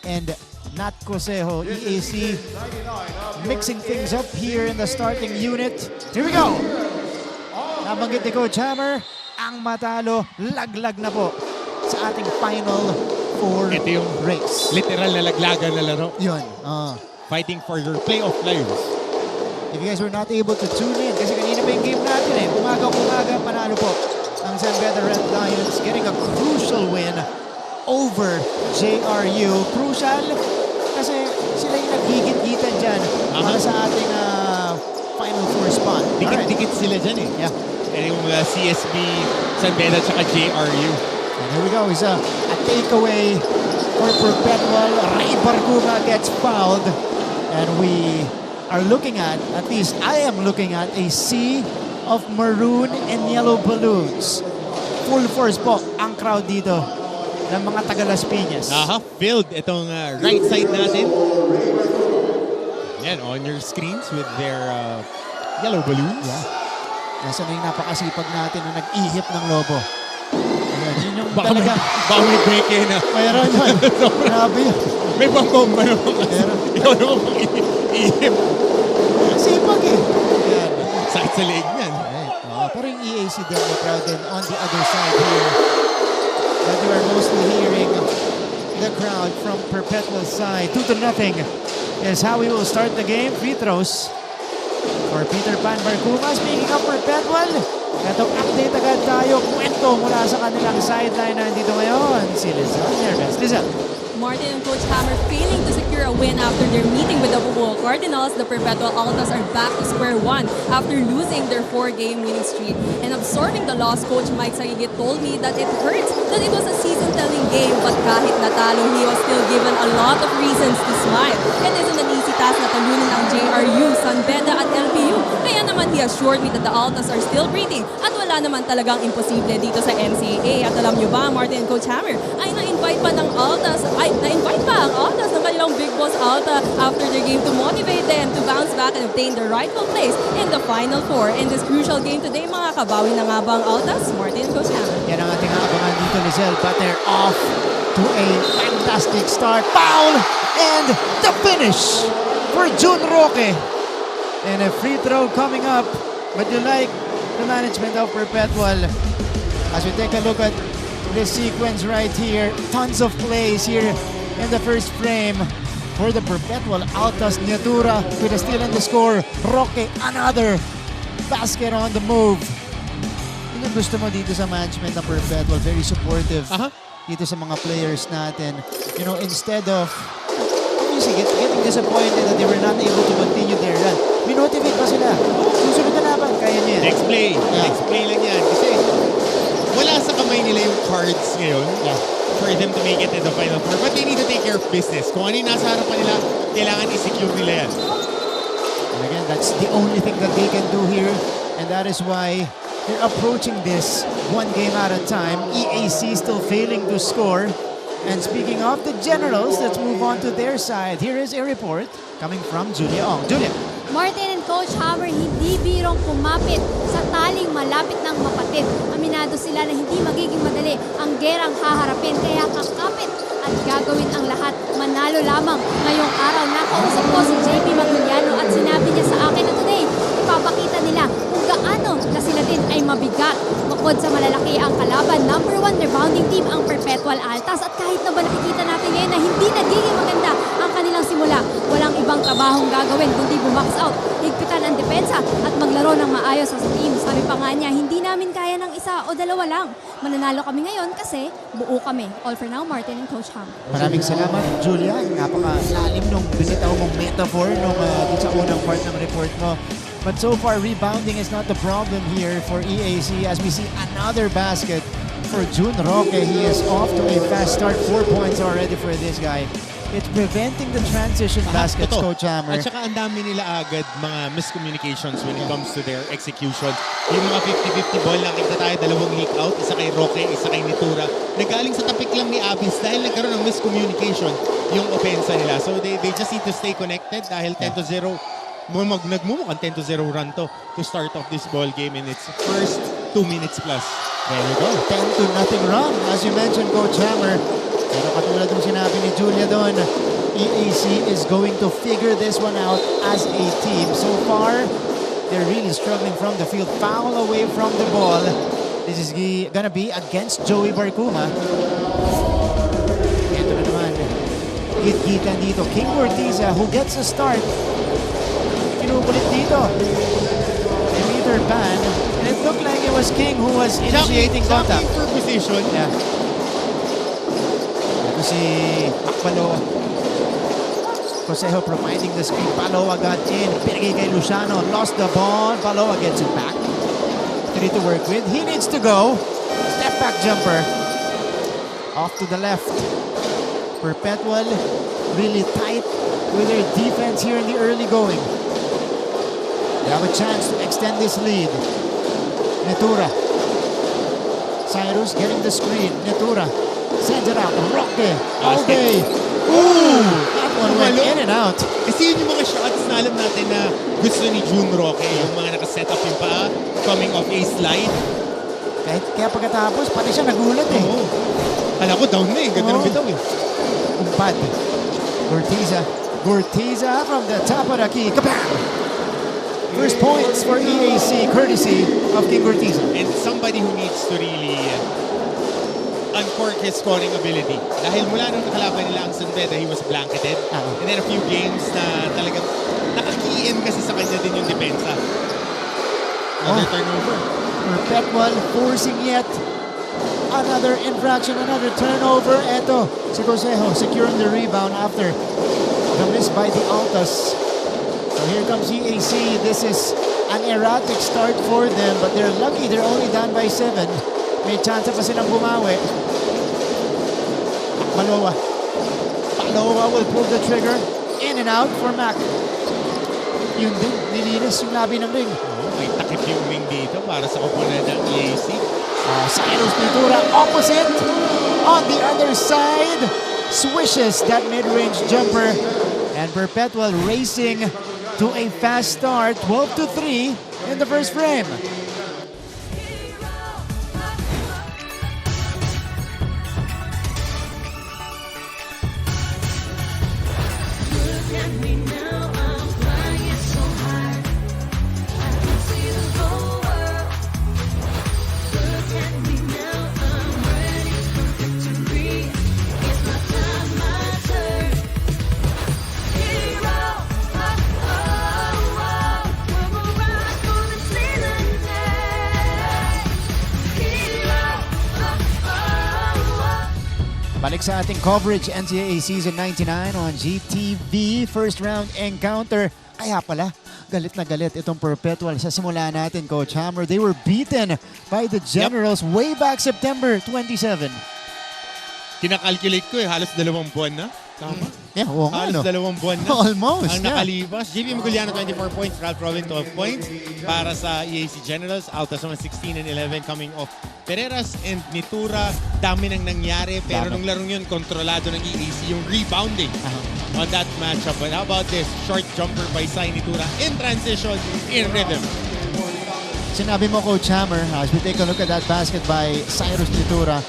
and Nat Cosejo, EAC, mixing things up here in the starting unit. Here we go! Nabanggit ni Coach Hammer, ang matalo, laglag na po sa ating final four Ito yung race. literal na laglagan na laro. Yun. Fighting for your playoff lives. If you guys were not able to tune in, kasi kanina pa yung game natin eh. Umaga, panalo po ang San Beda Red Lions, getting a crucial win over JRU. Crucial kasi sila yung naghigit-gitan dyan para sa ating final four spot. Dikit-dikit sila dyan eh. Yeah. And yung CSB, San Beda, tsaka JRU. And here we go. It's a takeaway for Perpetual. Ray Barguma gets fouled. And we are looking at least I am looking at a sea of maroon and yellow balloons. Full force po ang crowd dito ng mga taga Las Piñas. Filled itong right side natin. Yan, on your screens with their yellow balloons. Yeah. Nasa na yung napakasipag natin na nag-ihip ng lobo. Ayan, yun yung Baka talaga. may break in na. Mayroon yun. Grabe yun. May pang-bomba naman kasi. Meron. Ikaw naman pang-ihip. Sipag eh. Ayan. Sakit sa leg niyan. Right. Pero yung EAC din, the crowd din on the other side here. But you are mostly hearing the crowd from Perpetual side. 2-0 is how we will start the game. Free throws for Peter Pan Barcuma. Speaking of Perpetual, itong update agad tayo. Kwento mula sa kanilang sideline na nandito ngayon. Si Lizelle Nerves. Lizelle. Martin and Coach Hammer failing to secure a win after their meeting with the Boboal Cardinals. The Perpetual Altas are back to square one after losing their 4-game winning streak. And absorbing the loss, Coach Mike Saigit told me that it hurts that it was a season-telling game, but kahit natalo, he was still given a lot of reasons to smile. It isn't an easy task na talunin ang JRU, San Beda at LPU. Kaya naman he assured me that the Altas are still breathing at wala naman talagang imposible dito sa NCAA. At alam nyo ba, Martin and Coach Hammer, ay na-invite pa ng Altas, na-invite pa ang Altas ng kanilang big boss Alta after their game to motivate them to bounce back and obtain their rightful place in the Final Four. In this crucial game today, mga kabawi na nga ba ang Altas? Martin and Coach Hammer. Yan ang ating abangan dito, Lizelle, but they're off to a fantastic start. Foul! And the finish for June Roque. And a free throw coming up. But you like the management of Perpetual. As we take a look at this sequence right here, tons of plays here in the first frame for the Perpetual Altas. Niatura with a steal and the score. Roque, another basket on the move. Yun yung gusto mo dito sa management ng Perpetual. Very supportive dito sa mga players natin. You know, instead of obviously getting disappointed that they were not able to continue their run, minotivate pa sila. Susunod na laban, kaya niya. Next play. Yeah. Next play lang yan. Kasi wala sa kamay nila yung cards ngayon for them to make it in the Final Four. But they need to take care of business. Kung ano yung nasa harapan nila, kailangan i-secure nila yan. And again, that's the only thing that they can do here. And that is why they're approaching this one game at a time. EAC still failing to score. And speaking of the Generals, let's move on to their side. Here is a report coming from Julia Ong. Julia. Martin and Coach Hammer hindi birong kumapit sa taling malapit ng mapatid. Aminado sila na hindi magiging madali ang gerang haharapin, kaya kakapit at gagawin ang lahat. Manalo lamang. Ngayong araw nakausap ko si JP Maguliano at sinabi niya sa akin na today, ipapakita nila kung gaano na sila din ay mabigat. Bukod sa malalaki ang kalaban, number 1 rebounding team ang Perpetual Altas, at kahit na ba nakikita natin ngayon na hindi nagiging maganda ang kanilang simula, walang ibang trabahong gagawin kundi bumax out, higpitan ang depensa at maglaro ng maayos sa team. Sabi pa nga niya, hindi namin kaya ng isa o dalawa lang. Mananalo kami ngayon kasi buo kami. All for now, Martin and Coach Ham. Maraming salamat, Julia. Napakalalim nung binitaw mong metaphor nung sa unang part ng report mo. But so far, rebounding is not the problem here for EAC as we see another basket for June Roque. He is off to a fast start. 4 points already for this guy. It's preventing the transition baskets, Coach Hammer. At saka ang dami nila agad mga miscommunications when it comes to their execution. Yung mga 50-50 ball, nakita tayo dalawang leak out, isa kay Roque, isa kay Nitura. Nagaling sa tapik lang ni Abis dahil nagkaroon ng miscommunication yung opensa nila. So they just need to stay connected dahil 10-0. Nagmumukhang 10-0 run to start off this ball game in its first 2 minutes plus. There you go. 10-0 run. As you mentioned, Coach Hammer, Pero katulad ng sinabi ni Julia doon, EAC is going to figure this one out as a team. So far, they're really struggling from the field. Foul away from the ball. This is gonna be against Joey Barcuma. Ito na naman. Hit-hitan dito. King Ortiza who gets a start. Kinukulit dito. They made their ban. And it looked like it was King who was initiating contact. For position. Yeah. Ito si Paloa. Josejo providing the screen. Paloa got in. Pinagay kay Luciano. Lost the ball. Paloa gets it back. 3 to work with. He needs to go. Step back jumper. Off to the left. Perpetual really tight with their defense here in the early going. They have a chance to extend this lead. Netura. Cyrus getting the screen. Netura sends it out. Roque all day. Ooh! That one went in and out. Kasi yun yung mga shots na alam natin na gusto ni June Roque. Yung mga nakaset up yung paa, coming off a slide. Kaya pagkatapos, pati siya nagulat eh. Oo. Kala ko down na eh. Ganda ng bitaw eh. Umpad. Gortiza from the top of the key. Kabam! First points for EAC, courtesy of King Gortiza. And somebody who needs to really uncork his scoring ability. Dahil mula nung nakalaban nila ang San Beda, he was blanketed. And then a few games na talagang nakakiin kasi sa kanya din yung depensa. Another turnover. Perpetual forcing yet another infraction, another turnover. Eto, si Josejo securing the rebound after the miss by the Altas. So here comes EAC. This is an erratic start for them, but they're lucky they're only down by 7. May chance pa silang bumawi. Paloa will pull the trigger. In and out for Mac. Yun din, nilinis yung labi ng ring. May takip yung wing dito para sa koponan ng EAC. Cyrus Pintura opposite. On the other side, swishes that mid-range jumper. And Perpetual racing to a fast start. 12-3 in the first frame. Balik sa ating coverage NCAA Season 99 on GTV. First round encounter. Kaya pala, galit na galit itong Perpetual sa simula natin, Coach Hammer. They were beaten by the Generals way back September 27. Kinakalculate ko halos 2 buwan na. Tama? Yeah, oo nga, Halos no? 2 buwan na. Almost, ang nakalipas. JP Maguliano 24 points, Ralph Robin 12 points para sa EAC Generals. Altas naman 16 and 11 coming off Pereras and Nitura. Dami nang nangyari pero nung larong yun, kontrolado ng EAC yung rebounding on that matchup. But how about this? Short jumper by Sai Nitura in transition, in rhythm. Sinabi mo, Coach Hammer, as we take a look at that basket by Cyrus Nitura,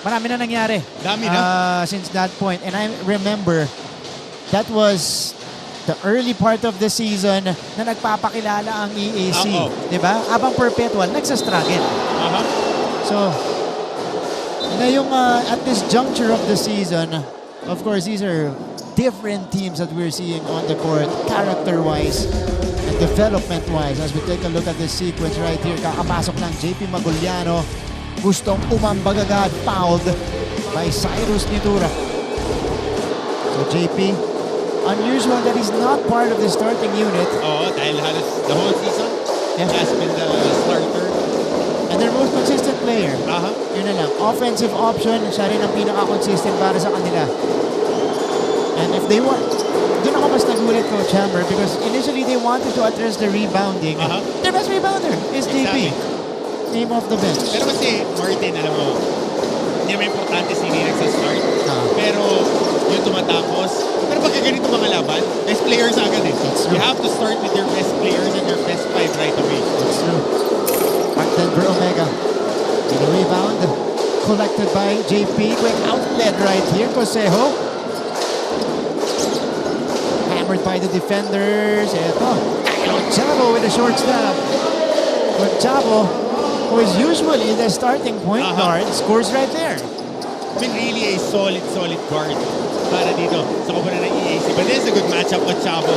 marami na nangyari. Dami na. Since that point. And I remember, that was the early part of the season na nagpapakilala ang EAC. Diba? Habang Perpetual, nagsastruggle. So, ngayong at this juncture of the season, of course, these are different teams that we're seeing on the court, character-wise and development-wise. As we take a look at this sequence right here, kakapasok ng JP Maguliano, gustong umambag agad, fouled by Cyrus Nitura. So JP, unusual that he's not part of the starting unit. Dahil halos the whole season, he has been the starter. And their most consistent player. Yun na lang. Offensive option, siya rin ang pinaka-consistent para sa kanila. And if they want, doon ako mas nagulit, Coach Hammer, because initially they wanted to address the rebounding. Their best rebounder is JP. Name off the bench. Pero kasi, Martin, alam mo, hindi naman importante sino yung nagsa-start. Pero, yung tumatapos. Pero pagka ganito mga laban, best players agad eh. You have to start with your best players and your best 5 right away. That's true. Back Denver Omega. The rebound. collected by JP. Quick outlet right here. Cosejo. Hammered by the defenders. Eto. Chavo with a short stab. But Chavo, who is usually the starting point guard, scores right there. Been really a solid guard para dito sa koponan ng EAC. But this is a good matchup with Chavo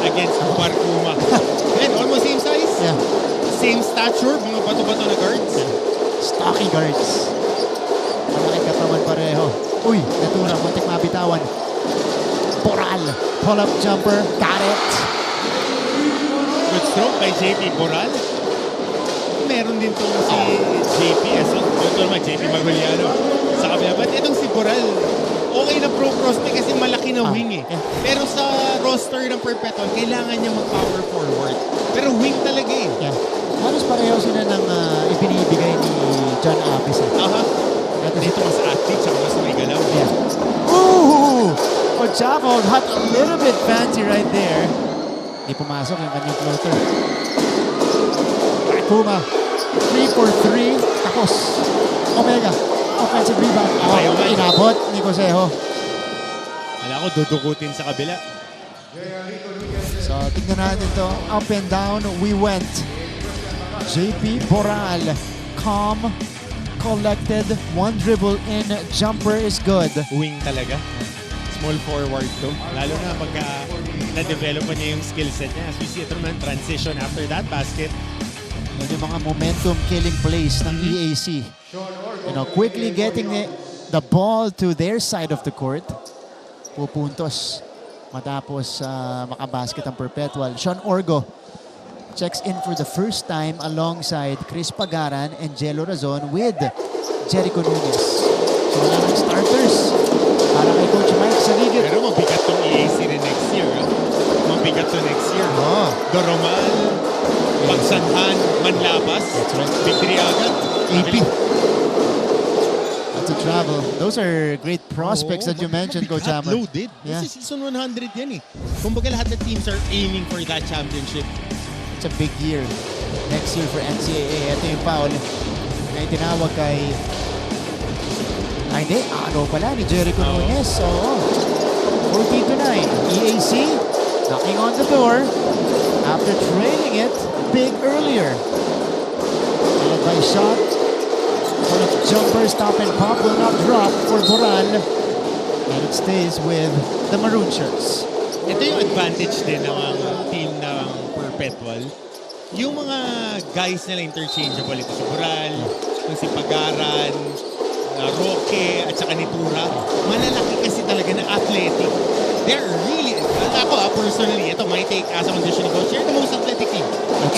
against Barkuma. And almost same size. Yeah. Same stature, mga bato-bato na guards. Stocky guards. Malaking katawan pareho. Uy, natura, muntik mabitawan. Poral. Pull-up jumper. Got it. Good stroke by JP Boral. Meron din tong si JP. Ito naman, JP Maguliano sa kabila. But itong si Boral, okay na pro prospect kasi malaki na wing eh. Pero sa roster ng Perpetual, kailangan niya mag-power forward. Pero wing talaga eh. Yeah. Halos pareho sila ng ibinibigay ni John Apis. Dito mas athlete, tsaka mas may galaw. Yeah. Ooh! Chavo got a little bit fancy right there. Hindi pumasok yung kanyang floater. Kuma. 3 for 3. Tapos. Omega. Offensive rebound. Inabot ni Cosejo. Wala ko, dudukutin sa kabila. So, tignan natin to. Up and down, we went. JP Boral. Calm. Collected. One dribble in. Jumper is good. Wing talaga. Small forward to. Lalo na pagka na-develop niya yung skill set niya. As we see ito naman, transition after that basket. Yan yung mga momentum killing plays ng EAC. You know, quickly getting the ball to their side of the court. Pupuntos. Matapos makabasket ang Perpetual. Sean Orgo checks in for the first time alongside Chris Pagaran and Jello Razon with Jericho Nunez. So wala ng starters para kay Coach Mike sa ligid. Pero mabigat tong EAC rin next year. Mabigat to next year. Doromal, Pagsanhan, Manlabas. That's right. Victory agad. AP. That's a travel. Those are great prospects that you mentioned, Coach Hammer. Loaded. Yeah. This is season 100 yan eh. Kumbaga lahat ng teams are aiming for that championship. It's a big year. Next year for NCAA. Ito yung foul na itinawag kay... Ay, hindi. Ano pala ni Jericho Nunez. So, 14-9. EAC knocking on the door after trailing it big earlier. Followed by shot. For a jumper, stop and pop will not drop for Boral. And it stays with the maroon shirts. Ito yung advantage din ng team ng Perpetual. Yung mga guys nila interchangeable. Ito si Boral, yung si Pagaran, Roque, at saka ni Tura. Malalaki kasi talaga na athletic. They're really, ako personally, ito my take as a conditioning coach, they're the most athletic team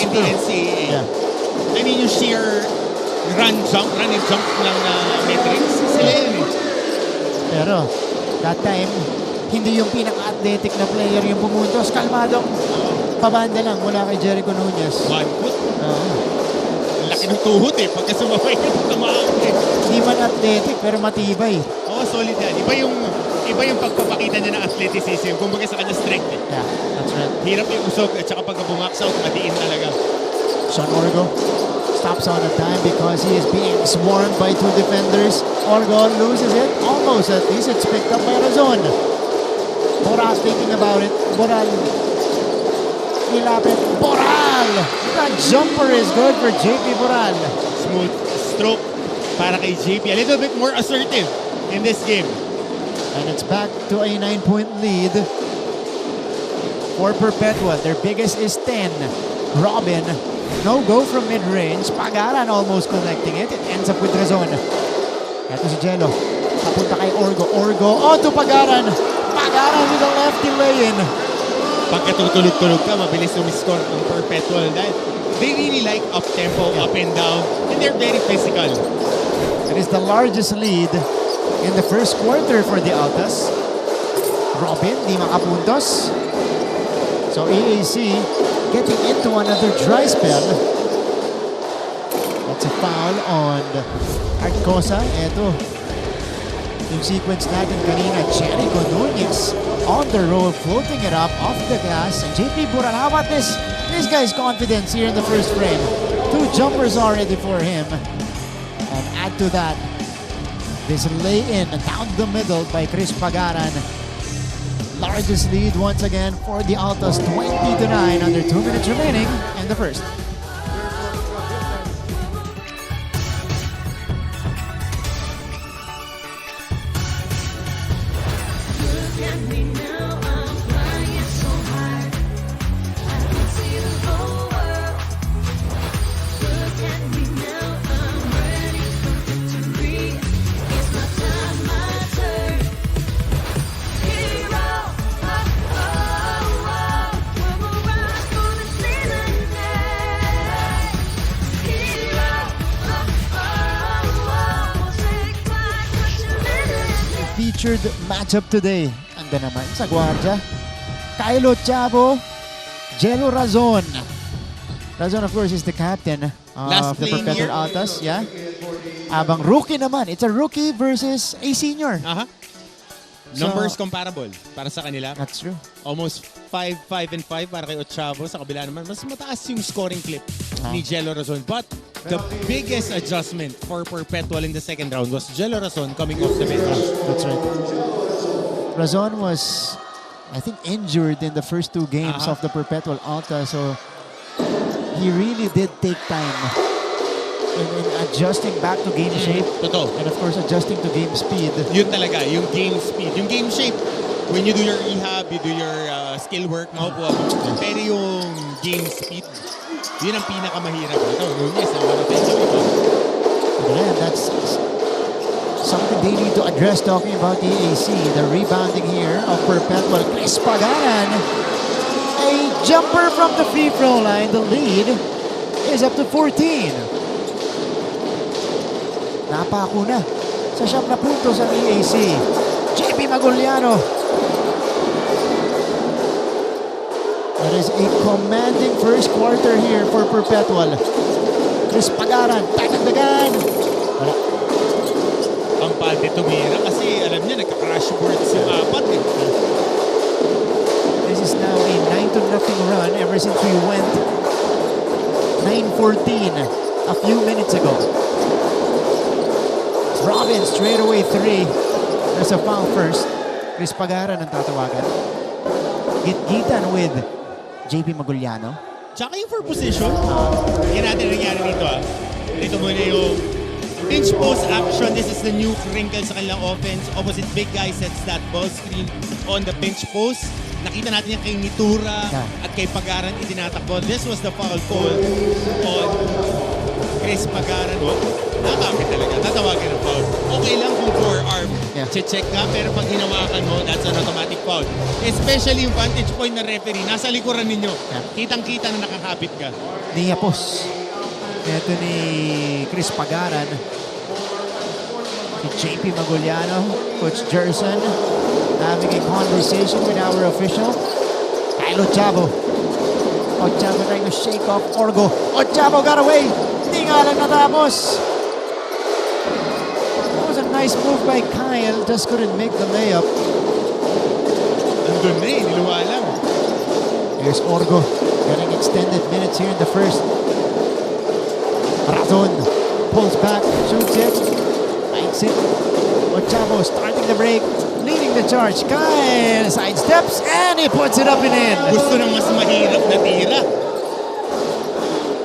in the NCAA. Yeah. I mean, yung sheer run and jump lang na metrics, sila yun eh. Pero, that time, hindi yung pinaka-athletic na player yung pumuntos. Kalmadong pabanda lang mula kay Jericho Nunez. 1 foot. Laki ng tuhod eh. Pagka sumabay ka, tumahan eh. Hindi man athletic, pero matibay. Oo, solid yan. Iba yung pagpapakita niya ng athleticism. Kumbaga sa kanya strength eh. Yeah, that's right. Hirap yung usog at saka pagka bumaks out, madiin talaga. Sean Orgo stops on a dime because he is being swarmed by 2 defenders. Orgo loses it. Almost at least. It's picked up by Razon. Boral thinking about it. Boral. Nilapit. Boral! That jumper is good for JP Boral. Smooth stroke para kay JP. A little bit more assertive in this game. And it's back to a 9-point lead for Perpetual. Their biggest is 10. Robin, no go from mid-range. Pagaran almost connecting it. It ends up with Razon. Ito si Jello. Papunta kay Orgo. Orgo, to Pagaran. Pagaran with a lefty lay-in. Pagka tutulog-tulog ka, mabilis umiscore ng Perpetual. Dahil they really like up-tempo, up and down, and they're very physical. It is the largest lead in the first quarter for the Altas. Robin, di makapuntos. So EAC getting into another dry spell. That's a foul on Arcosa. Ito, yung sequence natin kanina, Jericho Nunez on the roll, floating it up off the glass. And JP Boral, how about this? This guy's confidence here in the first frame. 2 jumpers already for him. And add to that, This lay-in down the middle by Chris Pagaran. Largest lead once again for the Altos, 20-9, under 2 minutes remaining in the first. Featured matchup today. Anda naman sa gwardiya. Kylo Chavo, Jello Razon. Razon, of course, is the captain Last of the playing Perpetual year. Altos. Yeah. Abang rookie naman. It's a rookie versus a senior. Aha. Numbers comparable para sa kanila. That's true. Almost 5-5-5 para kay Ochavo. Sa kabila naman, mas mataas yung scoring clip ni Jello Razon. But the biggest adjustment for Perpetual in the second round was Jello Razon coming off the bench. That's right. Razon was, I think, injured in the first 2 games of the Perpetual Alta, so he really did take time in adjusting back to game shape. Totoo. And of course, adjusting to game speed. Yun talaga, yung game speed. Yung game shape, when you do your rehab, you do your skill work, makukuha mo. Pero yung game speed, yun ang pinakamahirap. Ito, Nunez, ang one of Yeah, that's something they need to address talking about the EAC. The rebounding here of Perpetual. Chris Pagaran, a jumper from the free throw line. The lead is up to 14. Napako na sa 7 na puntos ang EAC. JP Maguliano. That is a commanding first quarter here for Perpetual. Chris Pagaran, tatagdagan. Wala. Ang pante tumira kasi alam niya, nagka-crash boards yung apat eh. This is now a 9-0 run ever since we went 9-14 a few minutes ago. Robin, straight away 3. There's a foul first. Chris Pagaran ang tatawagan. Git-gitan with JP Maguliano. Tsaka yung for position, yan natin nangyari dito Dito muna yung pinch post action. This is the new wrinkle sa kanilang offense. Opposite big guy sets that ball screen on the pinch post. Nakita natin yan kay Nitura at kay Pagaran itinatakbo. This was the foul call on Chris Pagaran. Nakakapit talaga. Tatawagan ng foul. Okay lang kung forearm. Check ka, pero pag hinawakan mo, that's an automatic foul. Especially yung vantage point na referee. Nasa likuran ninyo. Kitang-kita na nakakapit ka. Niyapos. Ito ni Chris Pagaran. Si JP Maguliano, Coach Jerson, having a conversation with our official. Kylo Chavo. Chavo trying to shake off Orgo. Chavo got away. Hindi nga lang natapos. That was a nice move by Kyle. Just couldn't make the layup. Andun na eh, niluwa lang. Here's Orgo getting extended minutes here in the first. Razon pulls back, shoots it, finds it. Chavo starting the break, leading the charge. Kyle sidesteps and he puts it up and in. Gusto ng mas mahirap na tira.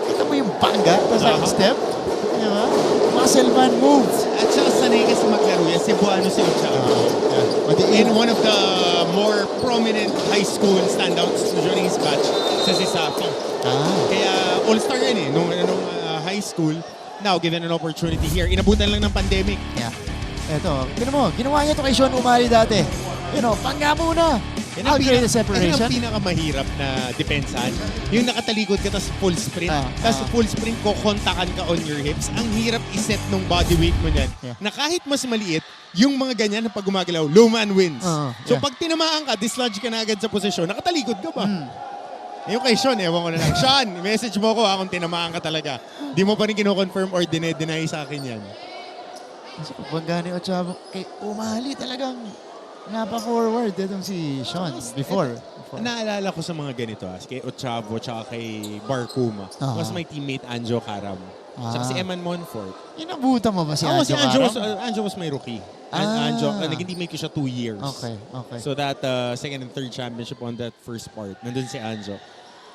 Kita mo yung bangga sa sidestep? Diba? Muscle man moves. At saka sanay kasi maglaro yan, Cebuano si Ochavo. In one of the more prominent high school standouts during his batch sa Sisapi. Kaya all-star yan eh, nung high school. Now, given an opportunity here, inabutan lang ng pandemic. Yeah. Eto, tinan mo, ginawa niya ito kay Sean Umali dati. Pangga muna. I'll create a separation. Yan ang pinakamahirap na depensahan. Yung nakatalikod ka, tapos full sprint. Tapos full sprint ko, kontakan ka on your hips. Ang hirap iset nung body weight mo niyan. Na kahit mas maliit, yung mga ganyan na pag gumagalaw, low man wins. So pag tinamaan ka, dislodge ka na agad sa posisyon, nakatalikod ka ba? Yung kay Sean, ewan ko na lang. Sean, message mo ko kung tinamaan ka talaga. Di mo pa rin kino-confirm or deny sa akin yan. Kasi pagbangga ni Ochavo, kay Umali talagang napa-forward itong si Sean before. Naalala ko sa mga ganito, kay Ochavo tsaka kay Barkuma. Mas may teammate Anjo Karam. Saka si Eman Monfort. Inabutan mo ba si Si Anjo Anjo Karam? Anjo was my rookie. Ah. Anjo, nag-teammate ko siya 2 years. Okay. So that second and third championship on that first part, nandun si Anjo.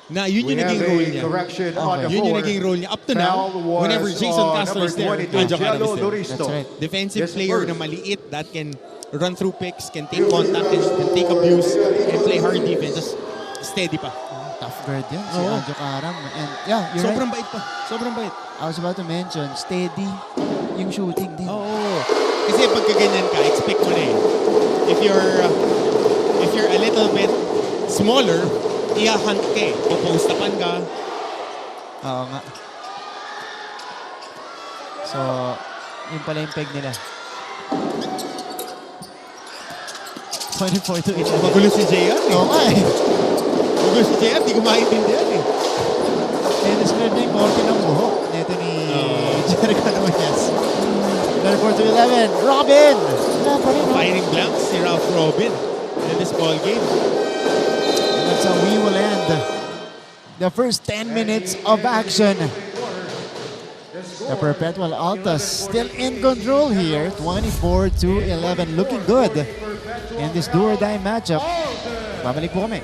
Na yun We yung have naging role a niya. correction on the Yun yung floor. naging role niya. Up to now, Foul was whenever Jason Castro number is there, 22, Anjo Karam Jello is there. Doristo. That's right. Defensive Yes, player first. na maliit that can run through picks, can take contact, can take abuse, and play hard defense. Just steady pa. Tough guard yun, si Oo. Anjo Karam. And yeah, you're right. Sobrang bait pa. Sobrang bait. I was about to mention, steady yung shooting din. Oo. Kasi pagka ganyan ka, expect mo na eh. If you're a little bit smaller, i-hunt ka eh. Pupostapan ka. Oo nga. So, yun pala yung peg nila. 24 to 11. Magulo si JR eh. Oo nga eh. Magulo si JR, di ko maintindihan eh. Dennis Clear na yung korte ng buhok. Nito ni Jericho Nunez. 24 to 11. Robin! Wala pa rin. Firing blanks si Ralph Robin in this ball game. And that's how we will end the first 10 minutes of action. The Perpetual Altas still in control here. 24 to 11. Looking good in this do or die matchup. Babalik po kami.